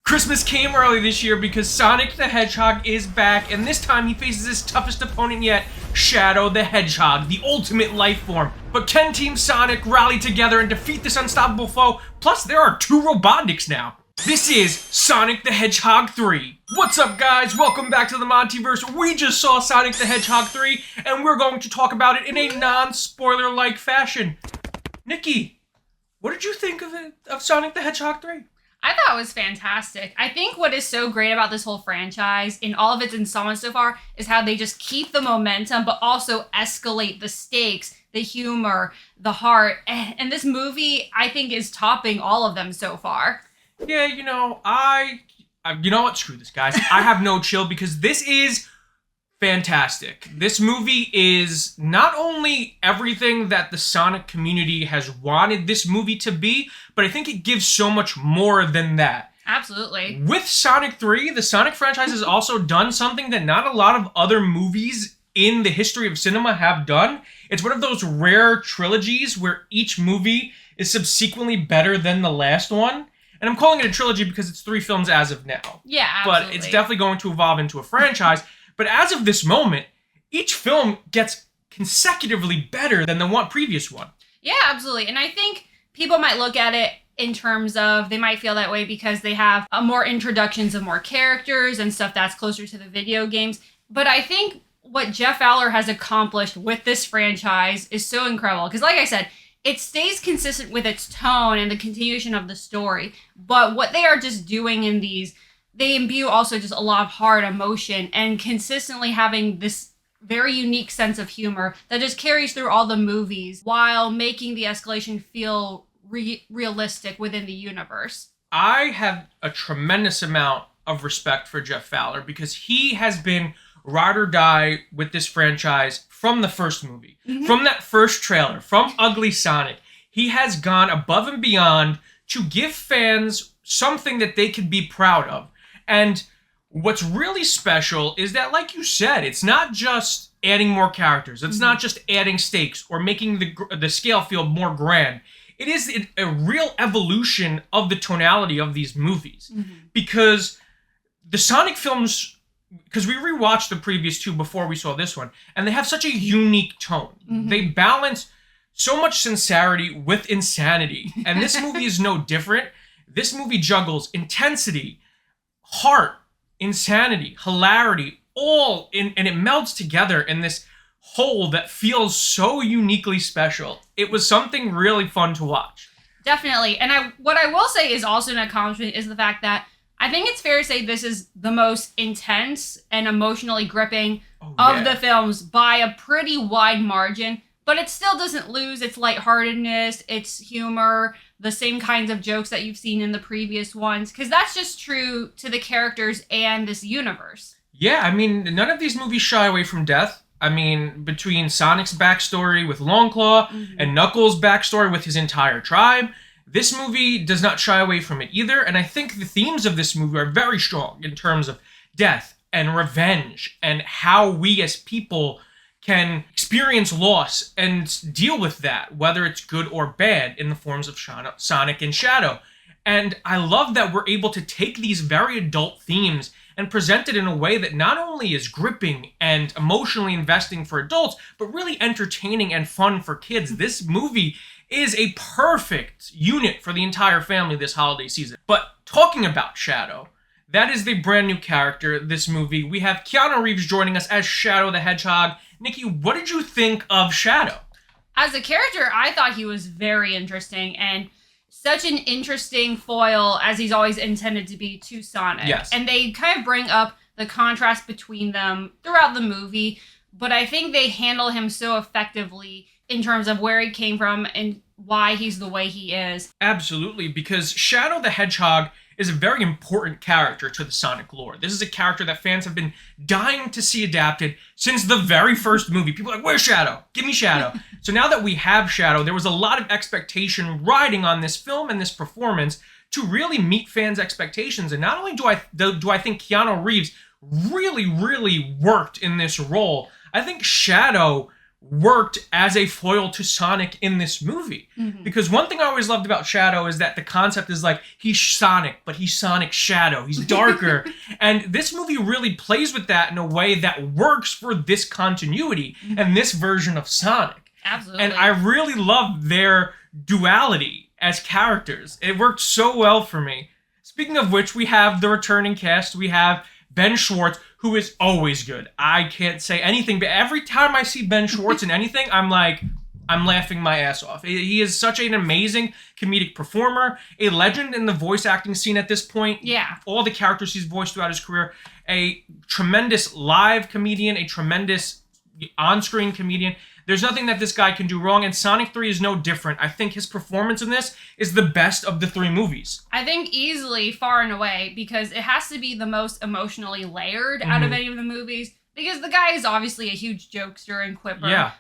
Christmas came early this year because Sonic the Hedgehog is back, and this time he faces his toughest opponent yet, Shadow the Hedgehog, the ultimate life form. But can Team Sonic rally together and defeat this unstoppable foe? Plus, there are 2 Robotniks now. This is Sonic the Hedgehog 3. What's up, guys? Welcome back to the MontyVerse. We just saw Sonic the Hedgehog 3, and we're going to talk about it in a non-spoiler-like fashion. Nikki, what did you think of Sonic the Hedgehog 3? I thought it was fantastic. I think what is so great about this whole franchise in all of its installments so far is how they just keep the momentum, but also escalate the stakes, the humor, the heart. And this movie, I think, is topping all of them so far. Yeah, you know what? Screw this, guys. I have no chill because this is fantastic. This movie is not only everything that the Sonic community has wanted this movie to be, but I think it gives so much more than that. Absolutely. With Sonic 3, the Sonic franchise has also done something that not a lot of other movies in the history of cinema have done. It's one of those rare trilogies where each movie is subsequently better than the last one. And I'm calling it a trilogy because it's 3 films as of now. Yeah, absolutely. But it's definitely going to evolve into a franchise. But as of this moment, each film gets consecutively better than the previous one. Yeah, absolutely. And I think people might look at it in terms of, they might feel that way because they have more introductions of more characters and stuff that's closer to the video games. But I think what Jeff Fowler has accomplished with this franchise is so incredible. Because like I said, it stays consistent with its tone and the continuation of the story. But what they are just doing in these, they imbue also just a lot of hard emotion and consistently having this very unique sense of humor that just carries through all the movies while making the escalation feel realistic within the universe. I have a tremendous amount of respect for Jeff Fowler because he has been ride or die with this franchise from the first movie. Mm-hmm. From that first trailer, from Ugly Sonic, he has gone above and beyond to give fans something that they can be proud of. And what's really special is that, like you said, it's not just adding more characters. It's not just adding stakes or making the scale feel more grand. It is a real evolution of the tonality of these movies. Mm-hmm. Because the Sonic films, because we rewatched the previous 2 before we saw this one, and they have such a unique tone. Mm-hmm. They balance so much sincerity with insanity. And this movie is no different. This movie juggles intensity, heart, insanity, hilarity, all in, and it melds together in this whole that feels so uniquely special. It was something really fun to watch. Definitely. And what I will say is also an accomplishment is the fact that I think it's fair to say this is the most intense and emotionally gripping of the films by a pretty wide margin, but it still doesn't lose its lightheartedness, its humor, the same kinds of jokes that you've seen in the previous ones, because that's just true to the characters and this universe. Yeah, I mean, none of these movies shy away from death. I mean, between Sonic's backstory with Longclaw and Knuckles' backstory with his entire tribe, this movie does not shy away from it either, and I think the themes of this movie are very strong in terms of death and revenge and how we as people can experience loss and deal with that, whether it's good or bad, in the forms of Sonic and Shadow. And I love that we're able to take these very adult themes and present it in a way that not only is gripping and emotionally investing for adults, but really entertaining and fun for kids. This movie is a perfect unit for the entire family this holiday season. But talking about Shadow, that is the brand new character this movie. We have Keanu Reeves joining us as Shadow the Hedgehog. Nikki, what did you think of Shadow? As a character, I thought he was very interesting and such an interesting foil as he's always intended to be to Sonic. Yes. And they kind of bring up the contrast between them throughout the movie, but I think they handle him so effectively in terms of where he came from and why he's the way he is. Absolutely, because Shadow the Hedgehog is a very important character to the Sonic lore. This is a character that fans have been dying to see adapted since the very first movie. People are like, where's Shadow? Give me Shadow. So now that we have Shadow, there was a lot of expectation riding on this film and this performance to really meet fans' expectations. And not only do I think Keanu Reeves really, really worked in this role, I think Shadow worked as a foil to Sonic in this movie. Mm-hmm. Because one thing I always loved about Shadow is that the concept is like, he's Sonic, but he's Sonic Shadow. He's darker. And this movie really plays with that in a way that works for this continuity and this version of Sonic. Absolutely. And I really love their duality as characters. It worked so well for me. Speaking of which, we have the returning cast. We have Ben Schwartz, who is always good. I can't say anything, but every time I see Ben Schwartz in anything, I'm laughing my ass off. He is such an amazing comedic performer, a legend in the voice acting scene at this point. Yeah. All the characters he's voiced throughout his career, a tremendous live comedian, a tremendous on-screen comedian. There's nothing that this guy can do wrong, and Sonic 3 is no different. I think his performance in this is the best of the 3 movies. I think easily, far and away, because it has to be the most emotionally layered out of any of the movies, because the guy is obviously a huge jokester and quipper,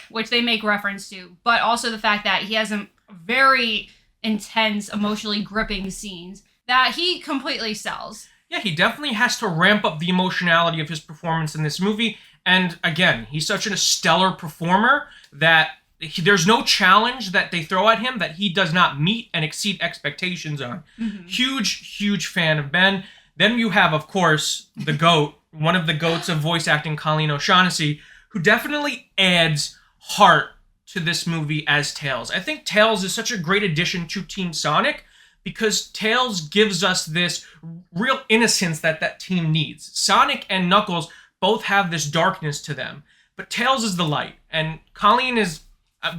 which they make reference to, but also the fact that he has some very intense, emotionally gripping scenes that he completely sells. Yeah, he definitely has to ramp up the emotionality of his performance in this movie. And again, he's such a stellar performer that there's no challenge that they throw at him that he does not meet and exceed expectations on. Huge fan of Ben. Then you have, of course, the GOAT, one of the GOATs of voice acting, Colleen O'Shaughnessy, who definitely adds heart to this movie as Tails. I think Tails is such a great addition to Team Sonic because Tails gives us this real innocence that team needs. Sonic and Knuckles both have this darkness to them, but Tails is the light, and Colleen is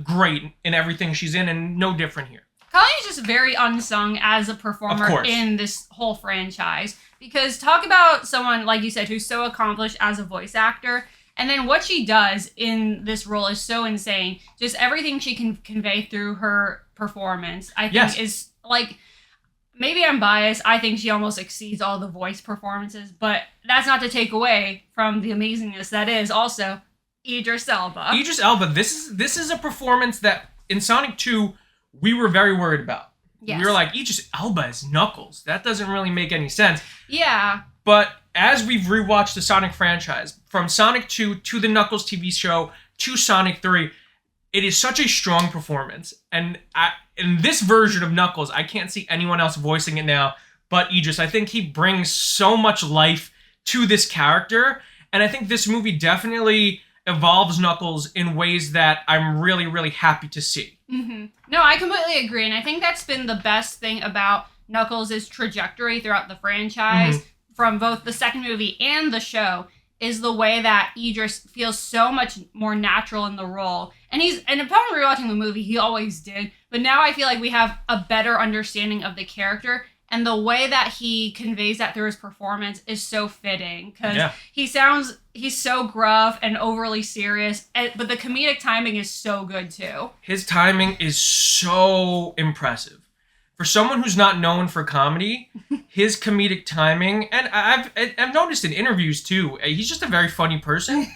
great in everything she's in, and no different here. Colleen is just very unsung as a performer in this whole franchise, because talk about someone, like you said, who's so accomplished as a voice actor, and then what she does in this role is so insane. Just everything she can convey through her performance, I think is like... Maybe I'm biased. I think she almost exceeds all the voice performances, but that's not to take away from the amazingness that is also Idris Elba. Idris Elba, this is a performance that in Sonic 2 we were very worried about. Yes. We were like, Idris Elba as Knuckles. That doesn't really make any sense. Yeah. But as we've rewatched the Sonic franchise, from Sonic 2 to the Knuckles TV show to Sonic 3, it is such a strong performance. And in this version of Knuckles, I can't see anyone else voicing it now but Idris. I think he brings so much life to this character. And I think this movie definitely evolves Knuckles in ways that I'm really, really happy to see. No, I completely agree. And I think that's been the best thing about Knuckles' trajectory throughout the franchise, from both the second movie and the show, is the way that Idris feels so much more natural in the role. And upon rewatching the movie, he always did. But now I feel like we have a better understanding of the character. And the way that he conveys that through his performance is so fitting. Because he's so gruff and overly serious. But the comedic timing is so good, too. His timing is so impressive. For someone who's not known for comedy, his comedic timing, and I've noticed in interviews too, he's just a very funny person.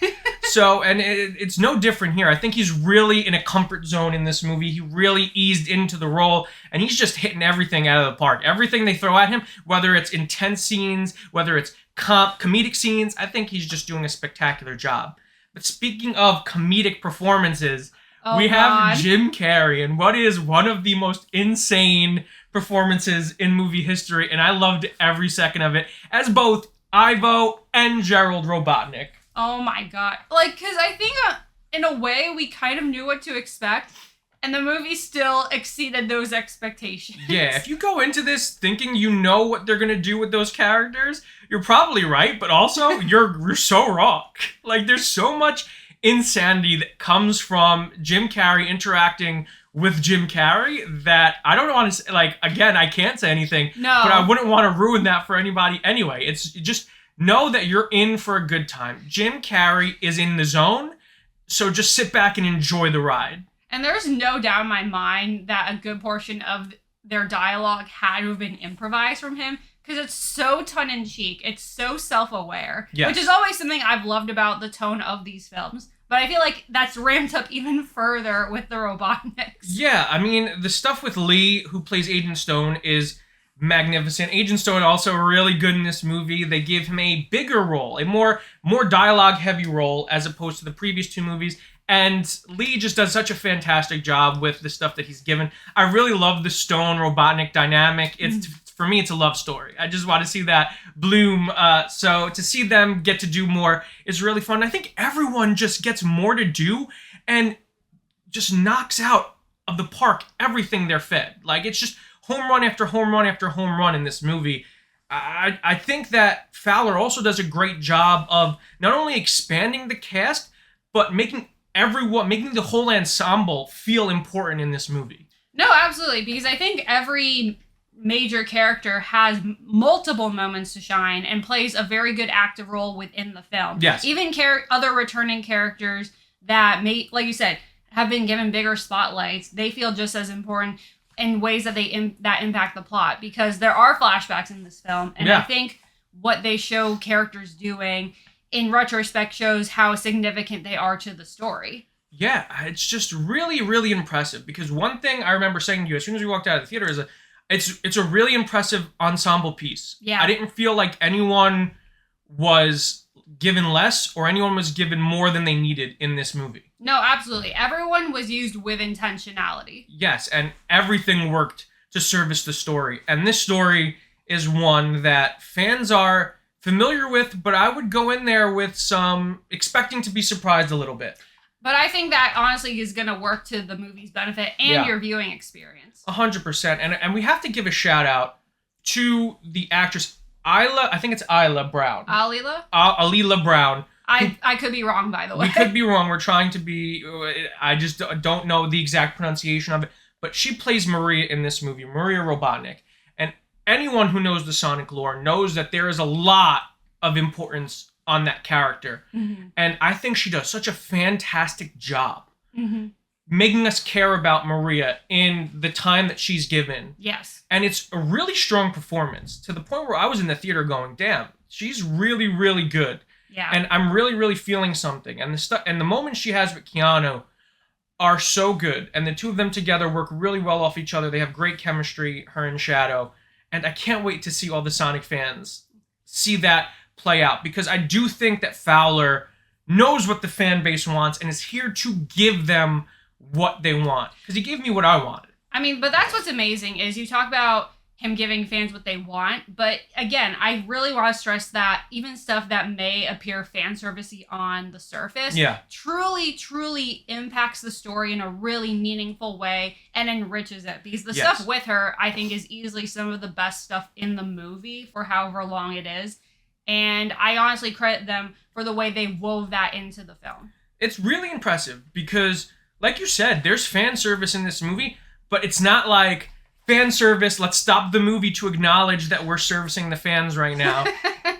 So, and it's no different here. I think he's really in a comfort zone in this movie. He really eased into the role, and he's just hitting everything out of the park. Everything they throw at him, whether it's intense scenes, whether it's comedic scenes, I think he's just doing a spectacular job. But speaking of comedic performances, we have Jim Carrey, and what is one of the most insane performances in movie history, and I loved every second of it, as both Ivo and Gerald Robotnik. Oh my god. Like, because I think in a way we kind of knew what to expect, and the movie still exceeded those expectations. Yeah, if you go into this thinking you know what they're going to do with those characters, you're probably right, but also you're so wrong. Like, there's so much insanity that comes from Jim Carrey interacting with Jim Carrey that I don't want to say, like, again, I can't say anything, but I wouldn't want to ruin that for anybody anyway. It's just know that you're in for a good time. Jim Carrey is in the zone, so just sit back and enjoy the ride. And there's no doubt in my mind that a good portion of their dialogue had to have been improvised from him, because it's so tongue-in-cheek. It's so self-aware, which is always something I've loved about the tone of these films. But I feel like that's ramped up even further with the Robotniks. Yeah, I mean, the stuff with Lee, who plays Agent Stone, is magnificent. Agent Stone also really good in this movie. They give him a bigger role, a more dialogue-heavy role, as opposed to the previous two movies. And Lee just does such a fantastic job with the stuff that he's given. I really love the Stone Robotnik dynamic. For me, it's a love story. I just want to see that bloom. So to see them get to do more is really fun. I think everyone just gets more to do and just knocks out of the park everything they're fed. Like, it's just home run after home run after home run in this movie. I think that Fowler also does a great job of not only expanding the cast, but making the whole ensemble feel important in this movie. No, absolutely, because I think every major character has multiple moments to shine and plays a very good active role within the film. Yes. Even other returning characters that may, like you said, have been given bigger spotlights, they feel just as important in ways that that impact the plot, because there are flashbacks in this film, and I think what they show characters doing in retrospect shows how significant they are to the story. Yeah, it's just really, really impressive, because one thing I remember saying to you as soon as we walked out of the theater is it's a really impressive ensemble piece. Yeah. I didn't feel like anyone was given less or anyone was given more than they needed in this movie. No, absolutely. Everyone was used with intentionality. Yes, and everything worked to service the story. And this story is one that fans are familiar with, but I would go in there with some expecting to be surprised a little bit. But I think that honestly is going to work to the movie's benefit and your viewing experience. 100%. And we have to give a shout out to the actress Isla, I think it's Isla Brown. Alila Brown. I could be wrong, by the way. We could be wrong. We're trying to be... I just don't know the exact pronunciation of it. But she plays Maria in this movie, Maria Robotnik. And anyone who knows the Sonic lore knows that there is a lot of importance on that character. Mm-hmm. And I think she does such a fantastic job making us care about Maria in the time that she's given. Yes. And it's a really strong performance, to the point where I was in the theater going, damn, she's really, really good. Yeah. And I'm really, really feeling something. And the moments she has with Keanu are so good. And the two of them together work really well off each other. They have great chemistry, her and Shadow. And I can't wait to see all the Sonic fans see that play out. Because I do think that Fowler knows what the fan base wants and is here to give them what they want. Because he gave me what I wanted. I mean, but that's what's amazing is you talk about him giving fans what they want. But again, I really want to stress that even stuff that may appear fan servicey on the surface truly, truly impacts the story in a really meaningful way and enriches it. Because the stuff with her, I think, is easily some of the best stuff in the movie for however long it is. And I honestly credit them for the way they wove that into the film. It's really impressive because, like you said, there's fan service in this movie, but it's not like fan service, let's stop the movie to acknowledge that we're servicing the fans right now.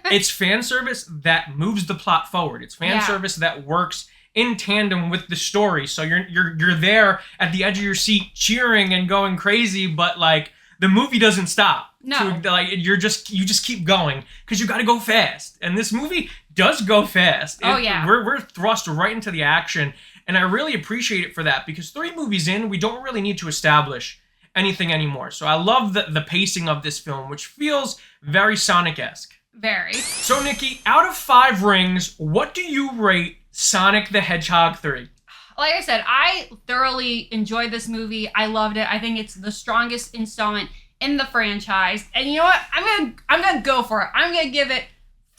It's fan service that moves the plot forward. It's fan service that works in tandem with the story. So you're there at the edge of your seat cheering and going crazy, but like the movie doesn't stop. No. You just keep going because you got to go fast. And this movie does go fast. We're thrust right into the action, and I really appreciate it for that because 3 movies in, we don't really need to establish anything anymore. So I love the pacing of this film, which feels very Sonic-esque. Very. So Nikki, out of 5 rings, what do you rate Sonic the Hedgehog 3? Like I said, I thoroughly enjoyed this movie. I loved it. I think it's the strongest installment in the franchise. And you know what? I'm gonna go for it. I'm gonna give it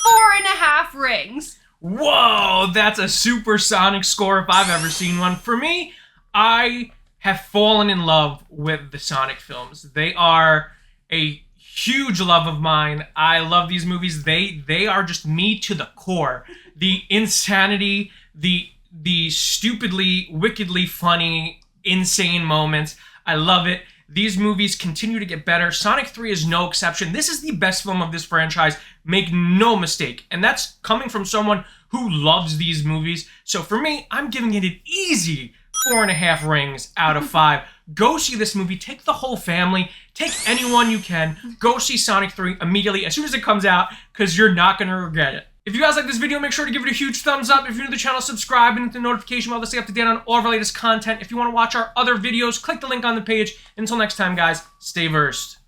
4.5 rings. Whoa, that's a supersonic score if I've ever seen one. For me, I have fallen in love with the Sonic films. They are a huge love of mine. I love these movies. They are just me to the core. The insanity, the stupidly, wickedly funny, insane moments. I love it. These movies continue to get better. Sonic 3 is no exception. This is the best film of this franchise. Make no mistake. And that's coming from someone who loves these movies. So for me, I'm giving it an easy 4.5 rings out of 5. Go see this movie. Take the whole family. Take anyone you can. Go see Sonic 3 immediately as soon as it comes out because you're not going to regret it. If you guys like this video, make sure to give it a huge thumbs up. If you're new to the channel, subscribe and hit the notification bell to stay up to date on all of our latest content. If you want to watch our other videos, click the link on the page. Until next time, guys, stay versed.